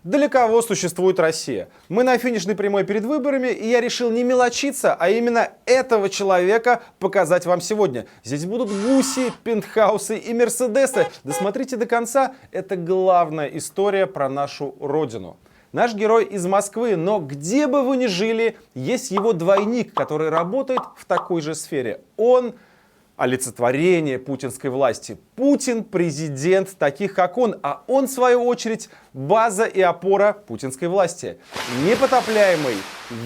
Для кого существует Россия? Мы на финишной прямой перед выборами, и я решил не мелочиться, а именно этого человека показать вам сегодня. Здесь будут гуси, пентхаусы и мерседесы. Досмотрите до конца, это главная история про нашу родину. Наш герой из Москвы, но где бы вы ни жили, есть его двойник, который работает в такой же сфере. Он олицетворение путинской власти. Путин — президент таких, как он, а он, в свою очередь, база и опора путинской власти. Непотопляемый,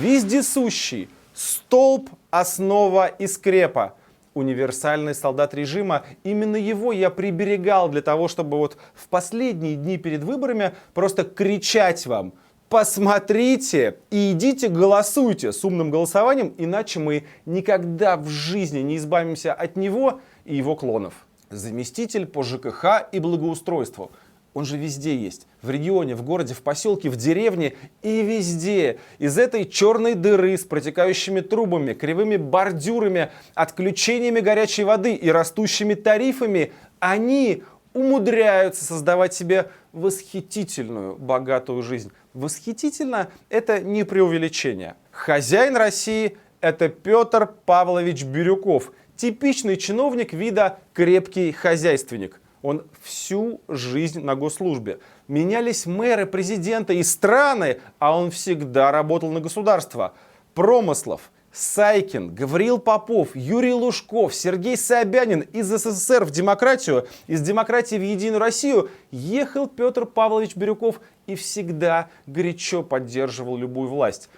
вездесущий, столб, основа и скрепа. Универсальный солдат режима. Именно его я приберегал для того, чтобы вот в последние дни перед выборами просто кричать вам: посмотрите и идите голосуйте с умным голосованием, иначе мы никогда в жизни не избавимся от него и его клонов. Заместитель по ЖКХ и благоустройству. Он же везде есть. В регионе, в городе, в поселке, в деревне и везде. Из этой черной дыры с протекающими трубами, кривыми бордюрами, отключениями горячей воды и растущими тарифами они умудряются создавать себе восхитительную, богатую жизнь. Восхитительно — это не преувеличение. Хозяин России — это Петр Павлович Бирюков. Типичный чиновник вида крепкий хозяйственник. Он всю жизнь на госслужбе. Менялись мэры, президенты и страны, а он всегда работал на государство. Промыслов, Сайкин, Гавриил Попов, Юрий Лужков, Сергей Собянин. Из СССР в демократию, из демократии в Единую Россию ехал Петр Павлович Бирюков и всегда горячо поддерживал любую власть.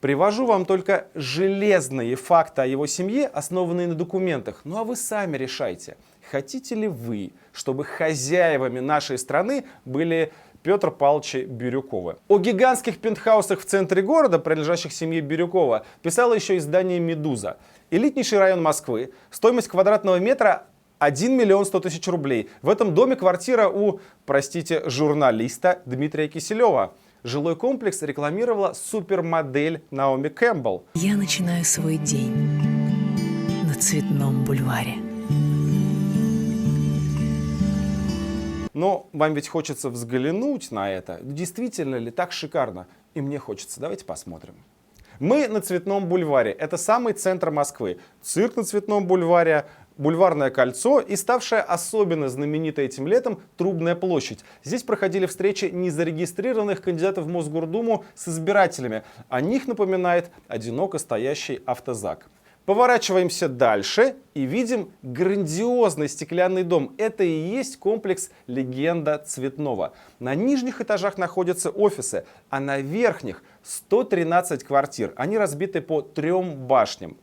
Привожу вам только железные факты о его семье, основанные на документах. Ну а вы сами решайте, хотите ли вы, чтобы хозяевами нашей страны были Петр Павлович Бирюкова. О гигантских пентхаусах в центре города, принадлежащих семье Бирюкова, писало еще издание «Медуза». Элитнейший район Москвы, стоимость квадратного метра 1 миллион 100 тысяч рублей. В этом доме квартира у, простите, журналиста Дмитрия Киселева. Жилой комплекс рекламировала супермодель Наоми Кэмпбелл. Я начинаю свой день на Цветном бульваре. Но вам ведь хочется взглянуть на это. Действительно ли так шикарно? И мне хочется. Давайте посмотрим. Мы на Цветном бульваре. Это самый центр Москвы. Цирк на Цветном бульваре, Бульварное кольцо и ставшая особенно знаменитой этим летом Трубная площадь. Здесь проходили встречи незарегистрированных кандидатов в Мосгордуму с избирателями. О них напоминает одиноко стоящий автозак. Поворачиваемся дальше и видим грандиозный стеклянный дом. Это и есть комплекс «Легенда Цветного». На нижних этажах находятся офисы, а на верхних 113 квартир. Они разбиты по 3 башням.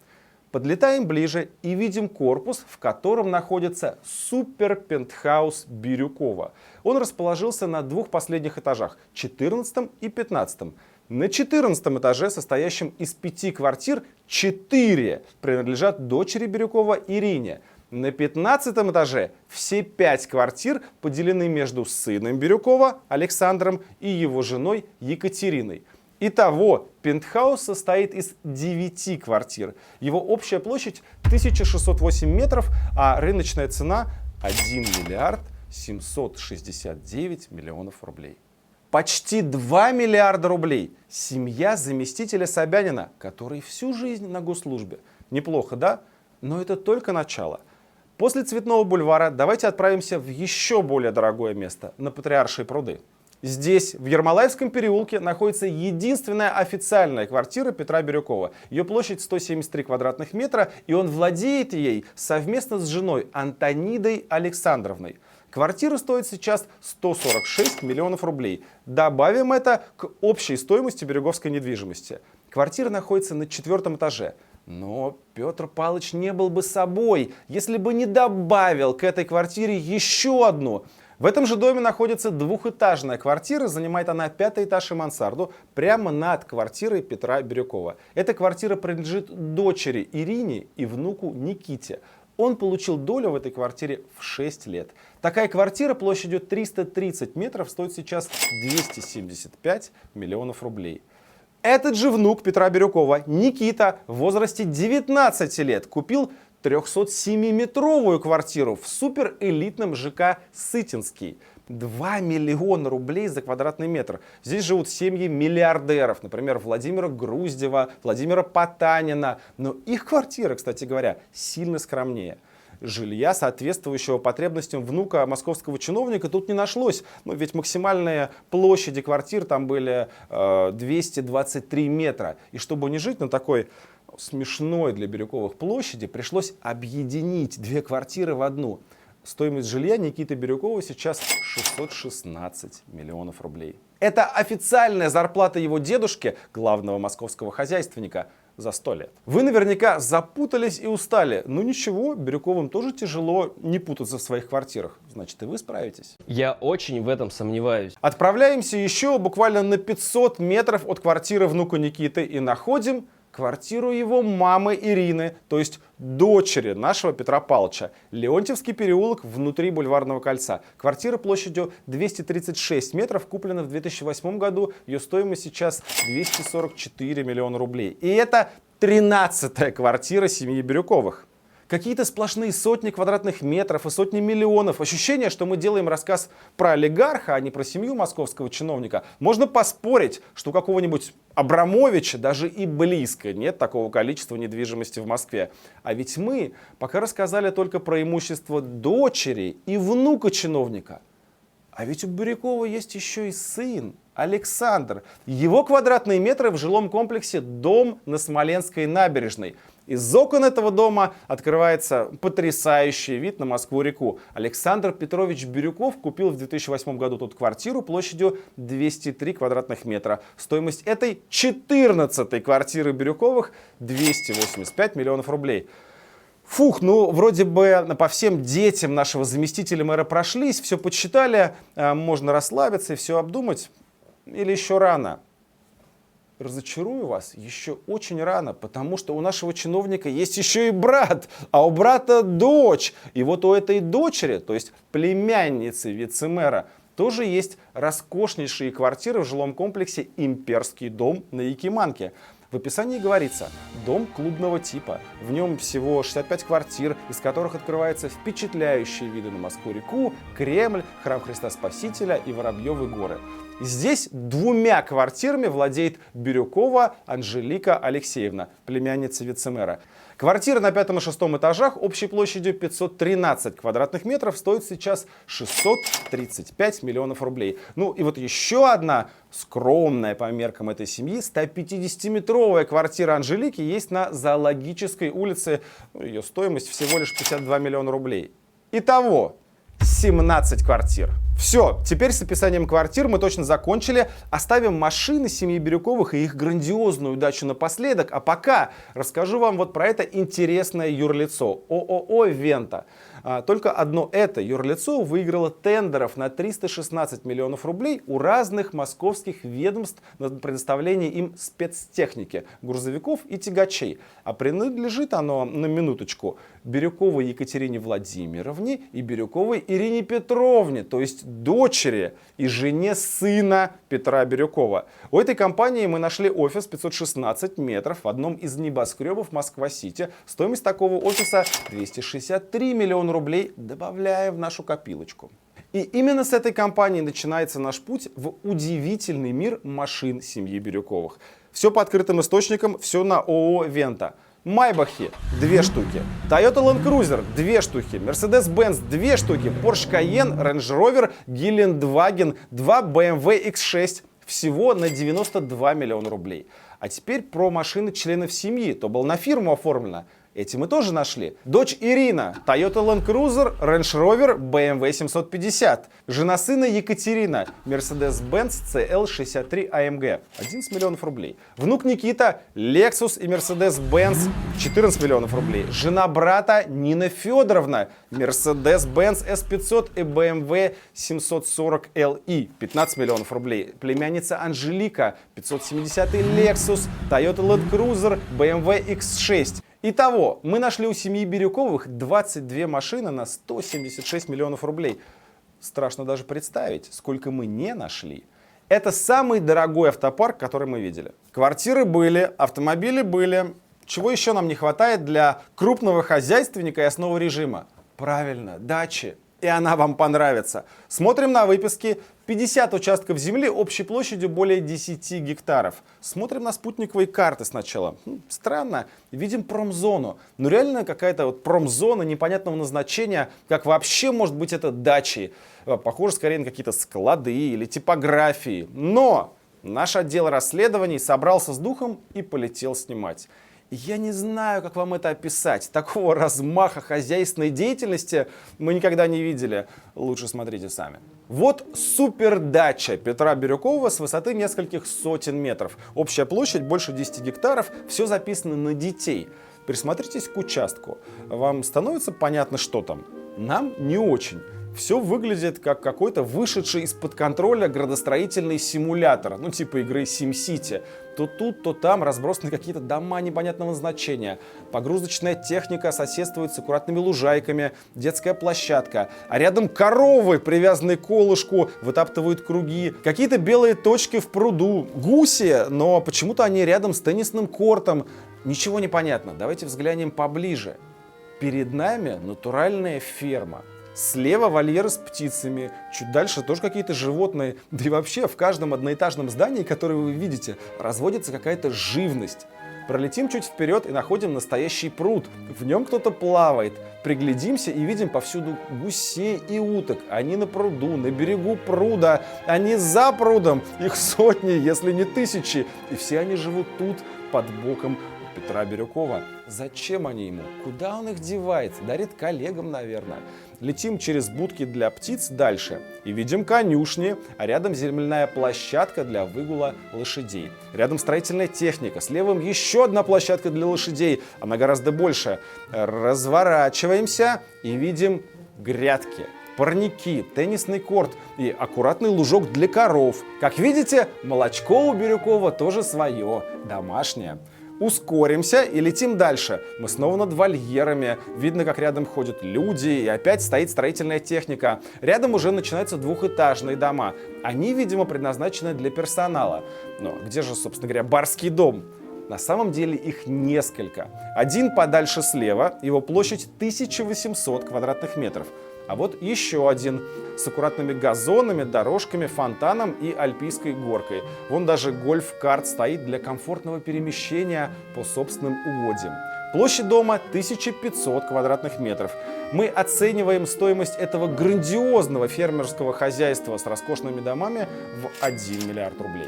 Подлетаем ближе и видим корпус, в котором находится супер-пентхаус Бирюкова. Он расположился на 2 последних этажах, 14 и 15. На 14 этаже, состоящем из 5 квартир, 4 принадлежат дочери Бирюкова Ирине. На 15 этаже все 5 квартир поделены между сыном Бирюкова Александром и его женой Екатериной. Итого, пентхаус состоит из 9 квартир. Его общая площадь 1608 метров, а рыночная цена 1 миллиард 769 миллионов рублей. Почти 2 миллиарда рублей семья заместителя Собянина, который всю жизнь на госслужбе. Неплохо, да? Но это только начало. После Цветного бульвара давайте отправимся в еще более дорогое место, на Патриаршие пруды. Здесь, в Ермолаевском переулке, находится единственная официальная квартира Петра Бирюкова. Ее площадь 173 квадратных метра, и он владеет ей совместно с женой Антонидой Александровной. Квартира стоит сейчас 146 миллионов рублей. Добавим это к общей стоимости бирюковской недвижимости. Квартира находится на 4 этаже. Но Петр Павлович не был бы собой, если бы не добавил к этой квартире еще одну. В этом же доме находится 2-этажная квартира, занимает она 5-й этаж и мансарду, прямо над квартирой Петра Бирюкова. Эта квартира принадлежит дочери Ирине и внуку Никите. Он получил долю в этой квартире в 6 лет. Такая квартира площадью 330 метров стоит сейчас 275 миллионов рублей. Этот же внук Петра Бирюкова, Никита, в возрасте 19 лет купил 307-метровую квартиру в суперэлитном ЖК «Сытинский». 2 миллиона рублей за квадратный метр. Здесь живут семьи миллиардеров, например, Владимира Груздева, Владимира Потанина. Но их квартиры, кстати говоря, сильно скромнее. Жилья, соответствующего потребностям внука московского чиновника, тут не нашлось. Ну, ведь максимальные площади квартир там были 223 метра. И чтобы не жить на такой смешной для Бирюковых площади, пришлось объединить две квартиры в одну. Стоимость жилья Никиты Бирюкова сейчас 616 миллионов рублей. Это официальная зарплата его дедушки, главного московского хозяйственника, за 100 лет. Вы наверняка запутались и устали. Но ничего, Бирюковым тоже тяжело не путаться в своих квартирах. Значит, и вы справитесь. Я очень в этом сомневаюсь. Отправляемся еще буквально на 500 метров от квартиры внука Никиты и находим квартиру его мамы Ирины, то есть дочери нашего Петра Павловича. Леонтьевский переулок внутри Бульварного кольца. Квартира площадью 236 метров, куплена в 2008 году. Ее стоимость сейчас 244 миллиона рублей. И это 13-я квартира семьи Бирюковых. Какие-то сплошные сотни квадратных метров и сотни миллионов. Ощущение, что мы делаем рассказ про олигарха, а не про семью московского чиновника. Можно поспорить, что у какого-нибудь Абрамовича даже и близко нет такого количества недвижимости в Москве. А ведь мы пока рассказали только про имущество дочери и внука чиновника. А ведь у Бирюкова есть еще и сын, Александр. Его квадратные метры в жилом комплексе «Дом» на Смоленской набережной. Из окон этого дома открывается потрясающий вид на Москву-реку. Александр Петрович Бирюков купил в 2008 году тут квартиру площадью 203 квадратных метра. Стоимость этой 14-й квартиры Бирюковых 285 миллионов рублей. Фух, ну вроде бы по всем детям нашего заместителя мэра прошлись, все подсчитали, можно расслабиться и все обдумать. Или еще рано? Разочарую вас, еще очень рано, потому что у нашего чиновника есть еще и брат, а у брата дочь. И вот у этой дочери, то есть племянницы вице-мэра, тоже есть роскошнейшие квартиры в жилом комплексе «Имперский дом» на Якиманке. В описании говорится: дом клубного типа. В нем всего 65 квартир, из которых открываются впечатляющие виды на Москву-реку, Кремль, Храм Христа Спасителя и Воробьевы горы. Здесь 2 квартирами владеет Бирюкова Анжелика Алексеевна, племянница вице-мэра. Квартира на 5 и 6 этажах общей площадью 513 квадратных метров стоит сейчас 635 миллионов рублей. Ну и вот еще одна скромная по меркам этой семьи 150-метровая квартира Анжелики есть на Зоологической улице. Ее стоимость всего лишь 52 миллиона рублей. Итого 17 квартир. Все, теперь с описанием квартир мы точно закончили. Оставим машины семьи Бирюковых и их грандиозную дачу напоследок. А пока расскажу вам вот про это интересное юрлицо. ООО «Вента». Только одно это юрлицо выиграло тендеров на 316 миллионов рублей у разных московских ведомств на предоставление им спецтехники, грузовиков и тягачей. А принадлежит оно, на минуточку, Бирюковой Екатерине Владимировне и Бирюковой Ирине Петровне, то есть дочери и жене сына Петра Бирюкова. У этой компании мы нашли офис 516 метров в одном из небоскребов Москва-Сити. Стоимость такого офиса 263 миллиона рублей, добавляя в нашу копилочку. И именно с этой компании начинается наш путь в удивительный мир машин семьи Бирюковых. Все по открытым источникам, все на ООО «Вента». Майбахи 2 штуки, Toyota Land Cruiser 2 штуки, Mercedes-Benz 2 штуки, Porsche Cayenne, Range Rover, Гелендваген, 2 BMW X6. Всего на 92 миллиона рублей. А теперь про машины членов семьи. То было на фирму оформлено. Эти мы тоже нашли. Дочь Ирина, Toyota Land Cruiser, Range Rover, BMW 750. Жена сына Екатерина, Mercedes-Benz CL63 AMG, 11 миллионов рублей. Внук Никита, Lexus и Mercedes-Benz, 14 миллионов рублей. Жена брата Нина Федоровна, Mercedes-Benz S500 и BMW 740 Li, 15 миллионов рублей. Племянница Анжелика, 570 Lexus, Toyota Land Cruiser, BMW X6. Итого, мы нашли у семьи Бирюковых 22 машины на 176 миллионов рублей. Страшно даже представить, сколько мы не нашли. Это самый дорогой автопарк, который мы видели. Квартиры были, автомобили были. Чего еще нам не хватает для крупного хозяйственника и основы режима? Правильно, дачи. И и она вам понравится. Смотрим на выписки. 50 участков земли общей площадью более 10 гектаров. Смотрим на спутниковые карты сначала. Странно, видим промзону. Но реально какая-то вот промзона непонятного назначения, как вообще может быть это дачи. Похоже скорее на какие-то склады или типографии. Но наш отдел расследований собрался с духом и полетел снимать. Я не знаю, как вам это описать. Такого размаха хозяйственной деятельности мы никогда не видели. Лучше смотрите сами. Вот супердача Петра Бирюкова с высоты нескольких сотен метров. Общая площадь больше 10 гектаров. Все записано на детей. Присмотритесь к участку. Вам становится понятно, что там? Нам не очень. Все выглядит как какой-то вышедший из-под контроля градостроительный симулятор, ну типа игры SimCity. То тут, то там разбросаны какие-то дома непонятного значения. Погрузочная техника соседствует с аккуратными лужайками, детская площадка. А рядом коровы, привязанные к колышку, вытаптывают круги. Какие-то белые точки в пруду. Гуси, но почему-то они рядом с теннисным кортом. Ничего не понятно. Давайте взглянем поближе. Перед нами натуральная ферма. Слева вольеры с птицами, чуть дальше тоже какие-то животные. Да и вообще в каждом одноэтажном здании, которое вы видите, разводится какая-то живность. Пролетим чуть вперед и находим настоящий пруд. В нем кто-то плавает. Приглядимся и видим повсюду гусей и уток. Они на пруду, на берегу пруда, они за прудом. Их сотни, если не тысячи. И все они живут тут, под боком Петра Бирюкова. Зачем они ему? Куда он их девает? Дарит коллегам, наверное. Летим через будки для птиц дальше и видим конюшни, а рядом земляная площадка для выгула лошадей. Рядом строительная техника, слева еще одна площадка для лошадей, она гораздо больше. Разворачиваемся и видим грядки, парники, теннисный корт и аккуратный лужок для коров. Как видите, молочко у Бирюкова тоже свое, домашнее. Ускоримся и летим дальше. Мы снова над вольерами. Видно, как рядом ходят люди, и опять стоит строительная техника. Рядом уже начинаются двухэтажные дома. Они, видимо, предназначены для персонала. Но где же, собственно говоря, барский дом? На самом деле их несколько. Один подальше слева, его площадь 1800 квадратных метров. А вот еще один с аккуратными газонами, дорожками, фонтаном и альпийской горкой. Вон даже гольф-карт стоит для комфортного перемещения по собственным угодьям. Площадь дома 1500 квадратных метров. Мы оцениваем стоимость этого грандиозного фермерского хозяйства с роскошными домами в 1 миллиард рублей.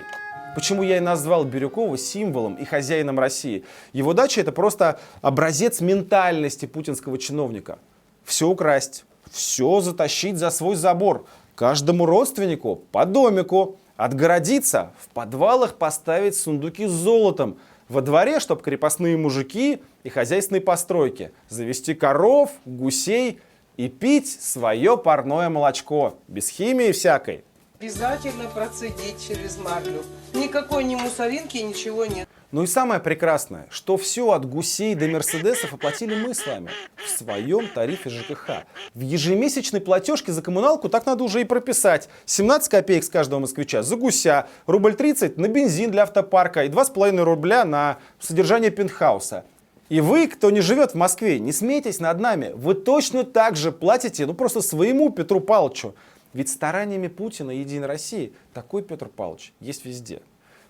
Почему я и назвал Бирюкова символом и хозяином России? Его дача — это просто образец ментальности путинского чиновника. Все украсть. Все затащить за свой забор, каждому родственнику по домику, отгородиться, в подвалах поставить сундуки с золотом, во дворе, чтобы крепостные мужики и хозяйственные постройки, завести коров, гусей и пить свое парное молочко, без химии всякой. Обязательно процедить через марлю. Никакой ни мусоринки, ничего нет. Ну и самое прекрасное, что все от гусей до мерседесов оплатили мы с вами в своем тарифе ЖКХ. В ежемесячной платежке за коммуналку так надо уже и прописать. 17 копеек с каждого москвича за гуся, рубль 30 на бензин для автопарка и 2,5 рубля на содержание пентхауса. И вы, кто не живет в Москве, не смейтесь над нами. Вы точно так же платите, просто своему Петру Павловичу. Ведь стараниями Путина и Единой России такой Петр Павлович есть везде.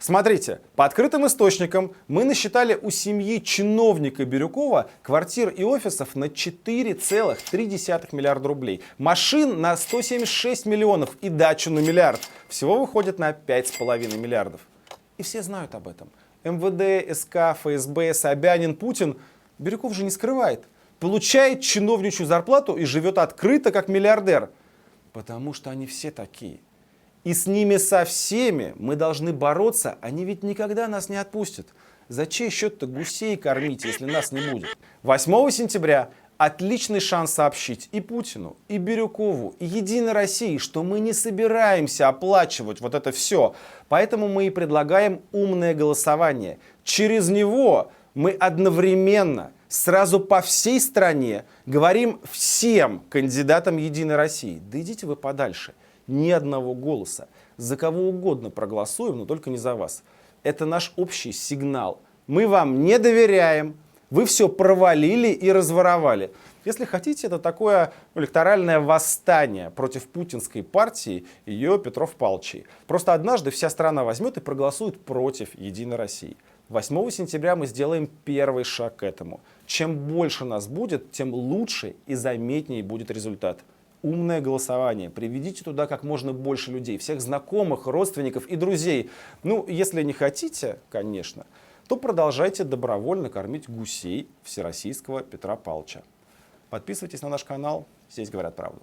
Смотрите, по открытым источникам мы насчитали у семьи чиновника Бирюкова квартир и офисов на 4,3 миллиарда рублей, машин на 176 миллионов и дачу на миллиард. Всего выходит на 5,5 миллиардов. И все знают об этом. МВД, СК, ФСБ, Собянин, Путин. Бирюков же не скрывает. Получает чиновничью зарплату и живет открыто, как миллиардер. Потому что они все такие. И с ними со всеми мы должны бороться, они ведь никогда нас не отпустят. За чей счет-то гусей кормить, если нас не будет? 8 сентября отличный шанс сообщить и Путину, и Бирюкову, и Единой России, что мы не собираемся оплачивать вот это все. Поэтому мы и предлагаем умное голосование. Через него мы одновременно, сразу по всей стране говорим всем кандидатам Единой России: да идите вы подальше. Ни одного голоса. За кого угодно проголосуем, но только не за вас. Это наш общий сигнал. Мы вам не доверяем, Вы все провалили и разворовали. Если хотите, это такое электоральное восстание против путинской партии и ее Петров Палчей. Просто однажды вся страна возьмет и проголосует против Единой России. 8 сентября мы сделаем первый шаг к этому. Чем больше нас будет, тем лучше и заметнее будет результат. Умное голосование. Приведите туда как можно больше людей, всех знакомых, родственников и друзей. Ну, если не хотите, конечно, то продолжайте добровольно кормить гусей всероссийского Петра Палча. Подписывайтесь на наш канал, здесь говорят правду.